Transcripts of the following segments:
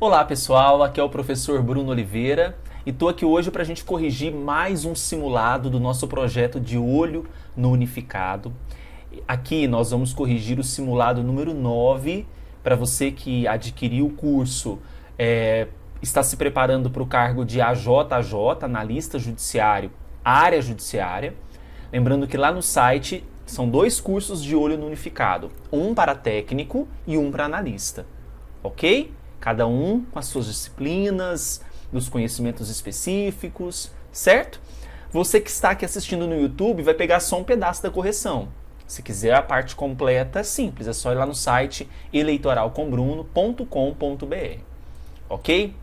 Olá pessoal, aqui é o professor Bruno Oliveira e estou aqui hoje para a gente corrigir mais um simulado do nosso projeto de olho no unificado. Aqui nós vamos corrigir o simulado número 9 para você que adquiriu o curso, está se preparando para o cargo de AJJ, analista judiciário, área judiciária. Lembrando que lá no site são dois cursos de olho no unificado, um para técnico e um para analista, ok? Cada um com as suas disciplinas, dos conhecimentos específicos, certo? Você que está aqui assistindo no YouTube vai pegar só um pedaço da correção. Se quiser a parte completa, é simples, é só ir lá no site eleitoralcombruno.com.br, ok?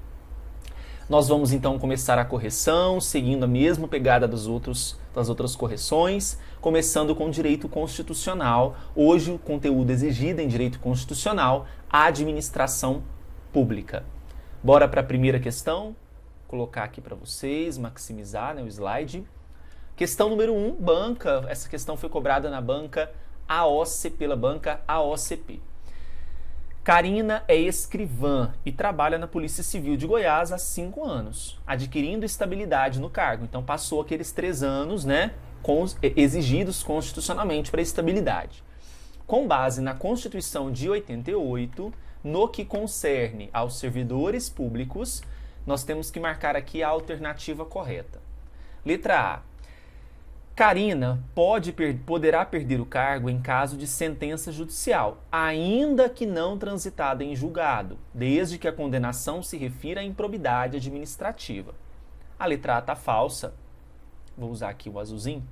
Nós vamos então começar a correção, seguindo a mesma pegada das outras correções, começando com direito constitucional. Hoje o conteúdo exigido em direito constitucional, administração pública. Bora para a primeira questão, colocar aqui para vocês, maximizar o slide. Questão número 1, banca. Essa questão foi cobrada na banca AOC, pela banca AOCP. Karina é escrivã e trabalha na Polícia Civil de Goiás há 5 anos, adquirindo estabilidade no cargo. Então passou aqueles 3 anos, exigidos constitucionalmente para estabilidade. Com base na Constituição de 88, no que concerne aos servidores públicos, nós temos que marcar aqui a alternativa correta. Letra A. Karina poderá perder o cargo em caso de sentença judicial, ainda que não transitada em julgado, desde que a condenação se refira à improbidade administrativa. A letra A está falsa. Vou usar aqui o azulzinho.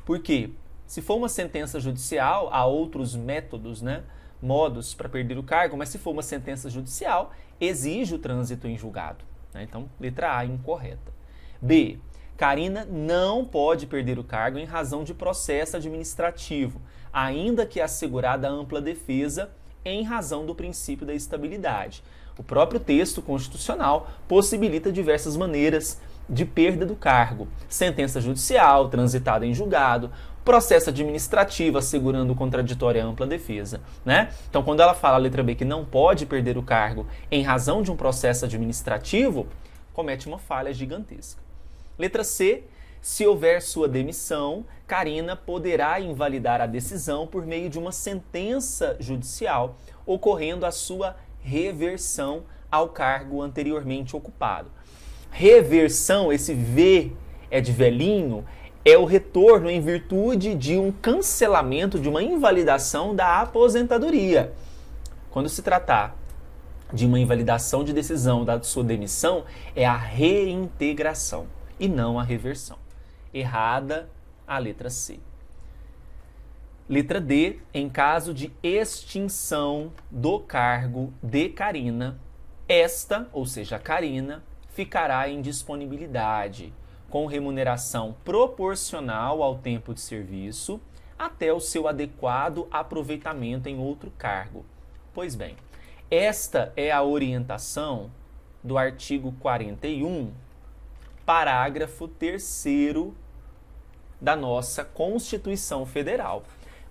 Por quê? Se for uma sentença judicial, há outros modos para perder o cargo, mas se for uma sentença judicial, exige o trânsito em julgado. Então, letra A incorreta. B. Karina não pode perder o cargo em razão de processo administrativo, ainda que assegurada ampla defesa em razão do princípio da estabilidade. O próprio texto constitucional possibilita diversas maneiras de perda do cargo. Sentença judicial, transitada em julgado, processo administrativo assegurando contraditória e ampla defesa, Então, quando ela fala a letra B que não pode perder o cargo em razão de um processo administrativo, comete uma falha gigantesca. Letra C, se houver sua demissão, Karina poderá invalidar a decisão por meio de uma sentença judicial, ocorrendo a sua reversão ao cargo anteriormente ocupado. Reversão, esse V é de velhinho, é o retorno em virtude de um cancelamento, de uma invalidação da aposentadoria. Quando se tratar de uma invalidação de decisão da sua demissão, é a reintegração e não a reversão. Errada a letra C. Letra D, em caso de extinção do cargo de Karina, esta, ou seja, a Karina, ficará em disponibilidade, com remuneração proporcional ao tempo de serviço, até o seu adequado aproveitamento em outro cargo. Pois bem, esta é a orientação do artigo 41, parágrafo 3º da nossa Constituição Federal.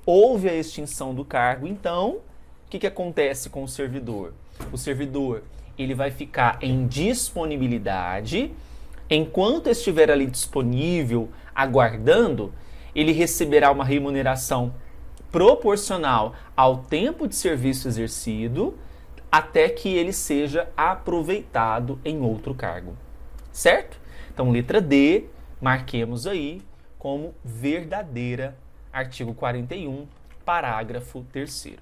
Houve a extinção do cargo, então, o que acontece com o servidor? O servidor ele vai ficar em disponibilidade. Enquanto estiver ali disponível, aguardando, ele receberá uma remuneração proporcional ao tempo de serviço exercido, até que ele seja aproveitado em outro cargo. Certo? Então, letra D, marquemos aí como verdadeira, artigo 41, parágrafo 3º.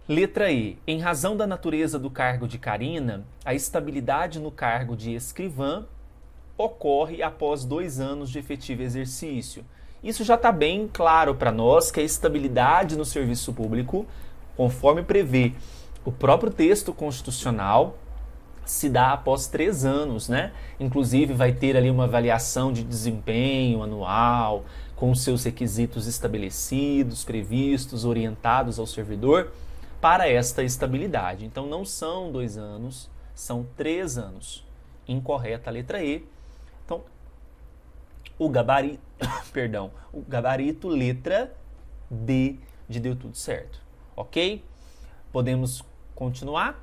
Letra E. Em razão da natureza do cargo de Karina, a estabilidade no cargo de escrivã ocorre após 2 anos de efetivo exercício. Isso já está bem claro para nós que a estabilidade no serviço público, conforme prevê o próprio texto constitucional, se dá após 3 anos, Inclusive vai ter ali uma avaliação de desempenho anual, com os seus requisitos estabelecidos, previstos, orientados ao servidor, para esta estabilidade. Então, não são 2 anos, são 3 anos. Incorreta a letra E. Então, o gabarito, letra D, de deu tudo certo. Ok? Podemos continuar?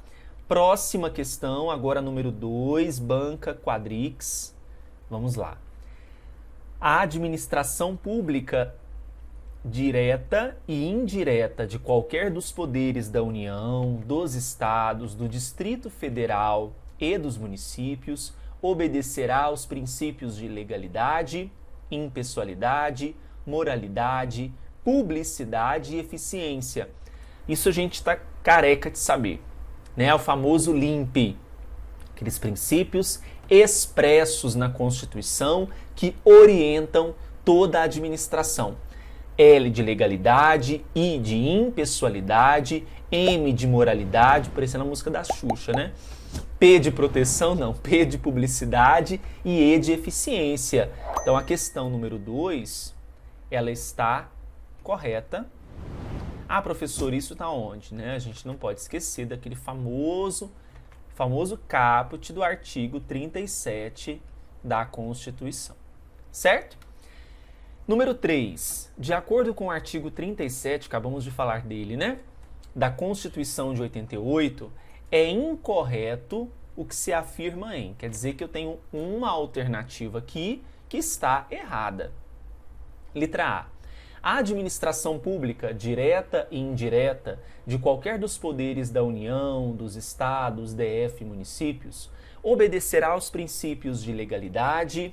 Próxima questão, agora número 2, banca quadrix. Vamos lá. A administração pública direta e indireta de qualquer dos poderes da União, dos estados, do Distrito Federal e dos municípios obedecerá aos princípios de legalidade, impessoalidade, moralidade, publicidade e eficiência. Isso a gente está careca de saber, né? O famoso LIMP, aqueles princípios expressos na Constituição que orientam toda a administração. L de legalidade, I de impessoalidade, M de moralidade, parecendo a música da Xuxa, né? P de proteção, não, P de publicidade e E de eficiência. Então a questão número 2, ela está correta. Ah, professor, isso está onde? Né? A gente não pode esquecer daquele famoso caput do artigo 37 da Constituição, certo? Número 3, de acordo com o artigo 37, acabamos de falar dele, né? Da Constituição de 88, é incorreto o que se afirma em. Quer dizer que eu tenho uma alternativa aqui que está errada. Letra A. A administração pública, direta e indireta, de qualquer dos poderes da União, dos estados, DF e municípios, obedecerá aos princípios de legalidade,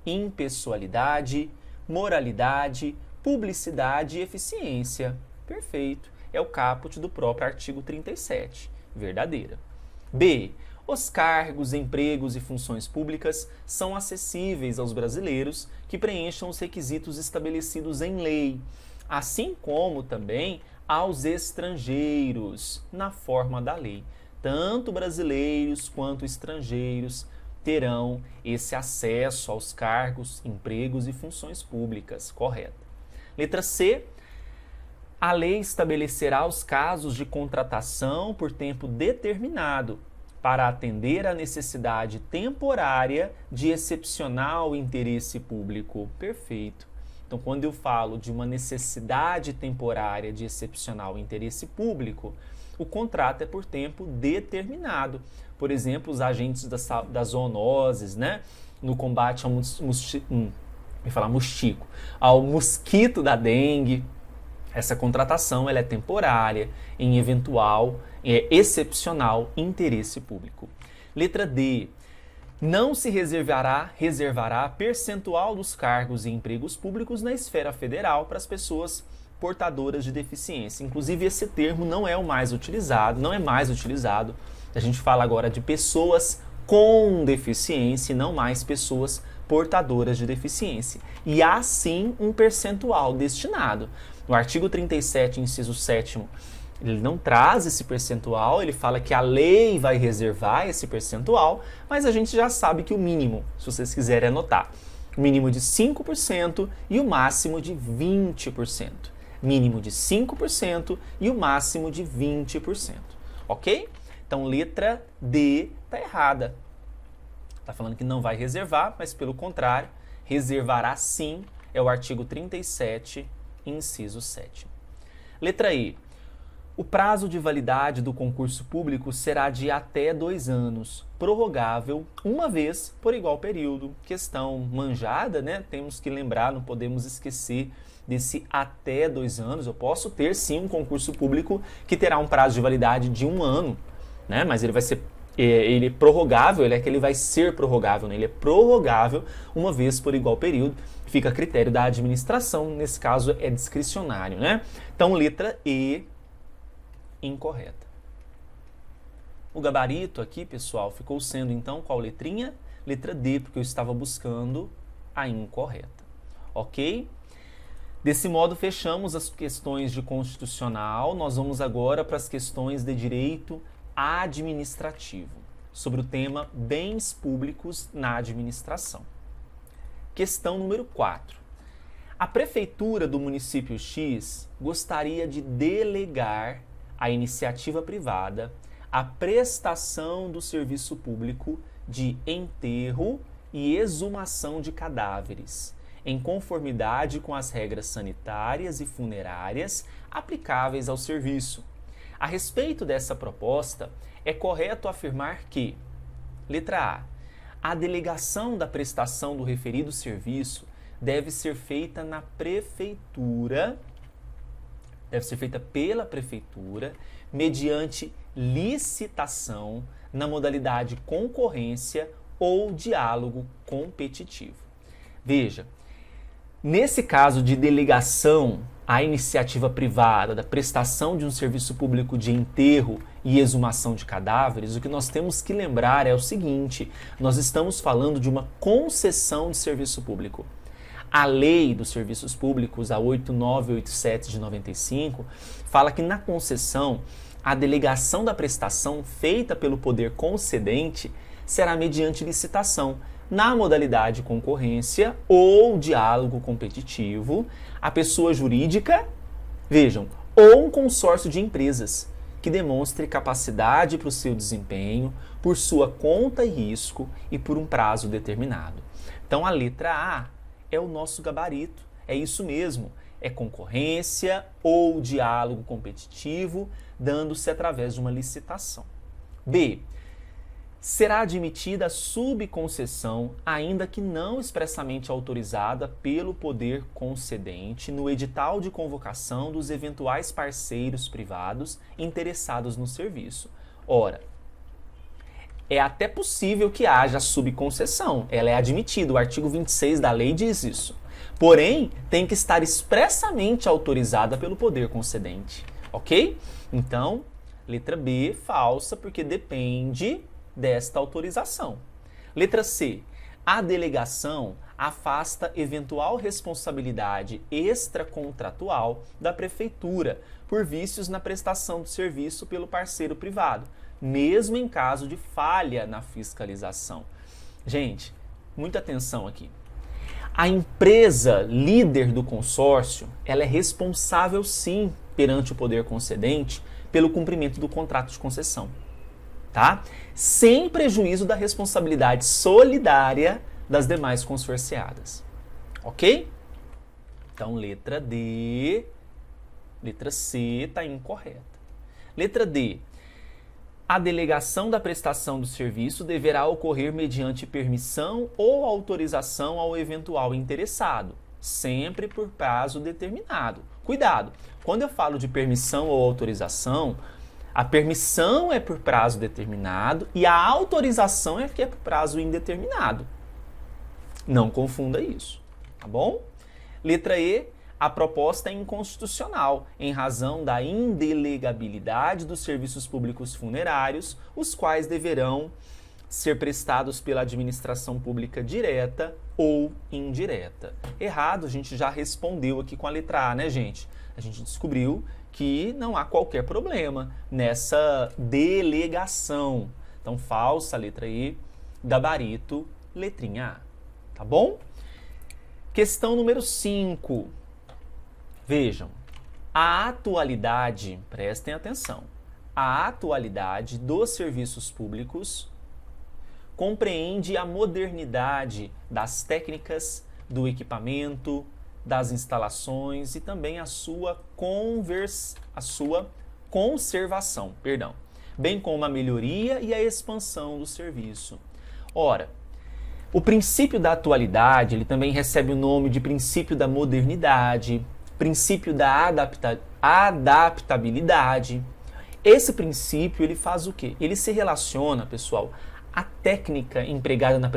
impessoalidade, moralidade, publicidade e eficiência. Perfeito. É o caput do próprio artigo 37. Verdadeira. B. Os cargos, empregos e funções públicas são acessíveis aos brasileiros que preencham os requisitos estabelecidos em lei, assim como também aos estrangeiros, na forma da lei. Tanto brasileiros quanto estrangeiros terão esse acesso aos cargos, empregos e funções públicas. Correto. Letra C. A lei estabelecerá os casos de contratação por tempo determinado para atender à necessidade temporária de excepcional interesse público. Perfeito. Então, quando eu falo de uma necessidade temporária de excepcional interesse público, o contrato é por tempo determinado. Por exemplo, os agentes das zoonoses, né? No combate ao ao mosquito da dengue. Essa contratação ela é temporária, em eventual, excepcional interesse público. Letra D. Não se reservará percentual dos cargos e empregos públicos na esfera federal para as pessoas portadoras de deficiência. Inclusive, esse termo não é mais utilizado. A gente fala agora de pessoas com deficiência e não mais pessoas portadoras de deficiência. E há sim um percentual destinado. No artigo 37, inciso 7º, ele não traz esse percentual, ele fala que a lei vai reservar esse percentual, mas a gente já sabe que o mínimo, se vocês quiserem anotar, o mínimo de 5% e o máximo de 20%. Mínimo de 5% e o máximo de 20%. Ok? Então, letra D está errada. Está falando que não vai reservar, mas pelo contrário, reservará sim, é o artigo 37, inciso 7. Letra E. O prazo de validade do concurso público será de até 2 anos, prorrogável uma vez por igual período. Questão manjada, né? Temos que lembrar, não podemos esquecer desse até 2 anos. Eu posso ter sim um concurso público que terá um prazo de validade de 1 ano, né? Mas ele vai ser prorrogável, ele vai ser prorrogável, né? Ele é prorrogável uma vez por igual período, fica a critério da administração, nesse caso é discricionário, né? Então, letra E, incorreta. O gabarito aqui, pessoal, ficou sendo então qual letrinha? Letra D, porque eu estava buscando a incorreta, ok? Desse modo, fechamos as questões de constitucional, nós vamos agora para as questões de direito administrativo, sobre o tema bens públicos na administração. Questão número 4. A prefeitura do município X gostaria de delegar à iniciativa privada a prestação do serviço público de enterro e exumação de cadáveres, em conformidade com as regras sanitárias e funerárias aplicáveis ao serviço. A respeito dessa proposta, é correto afirmar que, letra A delegação da prestação do referido serviço deve ser feita na prefeitura, deve ser feita pela prefeitura, mediante licitação, na modalidade concorrência ou diálogo competitivo. Veja, nesse caso de delegação à iniciativa privada da prestação de um serviço público de enterro e exumação de cadáveres, o que nós temos que lembrar é o seguinte: nós estamos falando de uma concessão de serviço público. A Lei dos Serviços Públicos, a 8987 de 95, fala que na concessão, a delegação da prestação feita pelo poder concedente será mediante licitação, na modalidade concorrência ou diálogo competitivo, a pessoa jurídica, vejam, ou um consórcio de empresas que demonstre capacidade para o seu desempenho, por sua conta e risco e por um prazo determinado. Então a letra A é o nosso gabarito, é isso mesmo, é concorrência ou diálogo competitivo, dando-se através de uma licitação. B. Será admitida a subconcessão, ainda que não expressamente autorizada pelo poder concedente, no edital de convocação dos eventuais parceiros privados interessados no serviço. Ora, é até possível que haja subconcessão, ela é admitida, o artigo 26 da lei diz isso. Porém, tem que estar expressamente autorizada pelo poder concedente, ok? Então, letra B, falsa, porque depende desta autorização. Letra C. A delegação afasta eventual responsabilidade extracontratual da prefeitura por vícios na prestação do serviço pelo parceiro privado, mesmo em caso de falha na fiscalização. Gente, muita atenção aqui. A empresa líder do consórcio, ela é responsável sim perante o poder concedente pelo cumprimento do contrato de concessão, tá? Sem prejuízo da responsabilidade solidária das demais consorciadas, ok? Então, letra D, letra C está incorreta. Letra D, a delegação da prestação do serviço deverá ocorrer mediante permissão ou autorização ao eventual interessado, sempre por prazo determinado. Cuidado, quando eu falo de permissão ou autorização, a permissão é por prazo determinado e a autorização é que é por prazo indeterminado. Não confunda isso, tá bom? Letra E, a proposta é inconstitucional em razão da indelegabilidade dos serviços públicos funerários, os quais deverão ser prestados pela administração pública direta ou indireta. Errado, a gente já respondeu aqui com a letra A, né, gente? A gente descobriu que não há qualquer problema nessa delegação. Então, falsa, letra E, gabarito, letrinha A. Tá bom? Questão número 5. Vejam, a atualidade, prestem atenção, a atualidade dos serviços públicos compreende a modernidade das técnicas, do equipamento, das instalações e também a sua conservação, bem como a melhoria e a expansão do serviço. Ora, o princípio da atualidade, ele também recebe o nome de princípio da modernidade, princípio da adaptabilidade. Esse princípio, ele faz o quê? Ele se relaciona, pessoal, à técnica empregada na